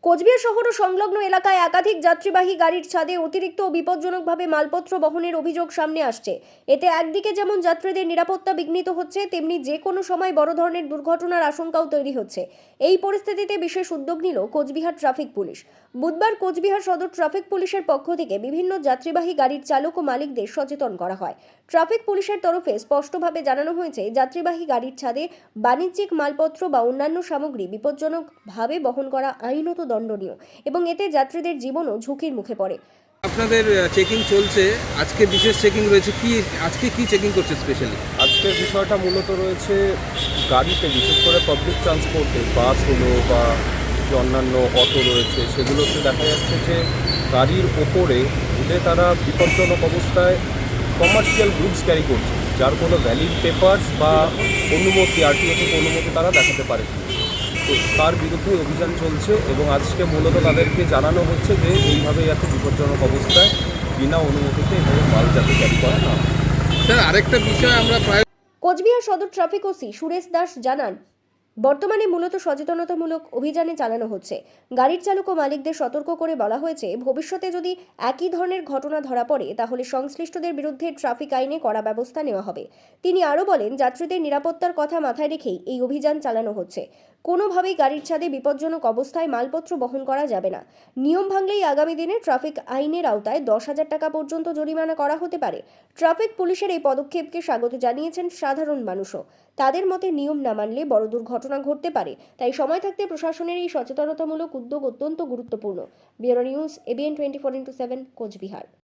কোচবিহার শহর ও সংলগ্ন এলাকায় একাধিক যাত্রীবাহী গাড়ির ছাদে অতিরিক্ত ও বিপজ্জনকভাবে মালপত্র বহনের অভিযোগ সামনে আসছে। এতে একদিকে যেমন যাত্রীদের নিরাপত্তা বিঘ্নিত হচ্ছে, তেমনি যে কোনো সময় বড় ধরনের দুর্ঘটনার আশঙ্কাও তৈরি হচ্ছে। এই পরিস্থিতিতে বিশেষ উদ্যোগ নিল কোচবিহার ট্রাফিক পুলিশ। বুধবার কোচবিহার সদর ট্রাফিক পুলিশের পক্ষ থেকে বিভিন্ন যাত্রীবাহী গাড়ির চালক ও মালিকদের সচেতন করা হয়। ট্রাফিক পুলিশের তরফে স্পষ্টভাবে জানানো হয়েছে, যাত্রীবাহী গাড়ির ছাদে বাণিজ্যিক মালপত্র বা অন্যান্য সামগ্রী বিপজ্জনকভাবে বহন করা আইনত দণ্ডনীয় এবং এতে যাত্রীদের জীবনও ঝুঁকির মুখে পড়ে। আপনাদের চেকিং চলছে, আজকে বিশেষ চেকিং রয়েছে, আজকে কি চেকিং করছে স্পেশালি? আজকের বিষয়টা মূলত রয়েছে গাড়িতে, বিশেষ করে পাবলিক ট্রান্সপোর্টে, বাস হলো বা যে অন্যান্য অটো রয়েছে সেগুলোতে দেখা যাচ্ছে যে গাড়ির ওপরে উঠে তারা বিপজ্জনক অবস্থায় কমার্শিয়াল গুডস ক্যারি করছে, যার কোনো ভ্যালিড পেপারস বা অনুমতি, আরটিও থেকে অনুমতি তারা দেখাতে পারে। তো তার বিরুদ্ধে অভিযান চলছে এবং আজকে মূলত তাদেরকে জানানো হচ্ছে যে এইভাবে এত বিপজ্জনক অবস্থায় বিনা অনুমতিতে এভাবে মাল যাতে ক্যারি করা না হয়। স্যার, আরেকটা বিষয় আমরা প্রায় কোচবিহার সদর ট্রাফিক ওসি সুরেশ দাস জানান, বর্তমানে মূলত সচেতনতামূলক অভিযানে চালানো হচ্ছে। গাড়ির চালক ও মালিকদের সতর্ক করে বলা হয়েছে, ভবিষ্যতে যদি একই ধরনের ঘটনা ধরা পড়ে তাহলে সংশ্লিষ্টদের বিরুদ্ধে ট্রাফিক আইনে কড়া ব্যবস্থা নেওয়া হবে। তিনি আরও বলেন, যাত্রীদের নিরাপত্তার কথা মাথায় রেখেই এই অভিযান চালানো হচ্ছে। কোনোভাবেই গাড়ির ছাদে বিপজ্জনক অবস্থায় মালপত্র বহন করা যাবে না। নিয়ম ভাঙলেই আগামী দিনে ট্রাফিক আইনের আওতায় 10,000 টাকা পর্যন্ত জরিমানা করা হতে পারে। ট্রাফিক পুলিশের এই পদক্ষেপকে স্বাগত জানিয়েছেন সাধারণ মানুষও। তাদের মতে নিয়ম না মানলে বড় দুর্ঘটনা ঘটতে পারে, তাই সময় থাকতে প্রশাসনের এই সচেতনতামূলক উদ্যোগ অত্যন্ত গুরুত্বপূর্ণ। Bureau news, ABN 24x7, Cooch Behar.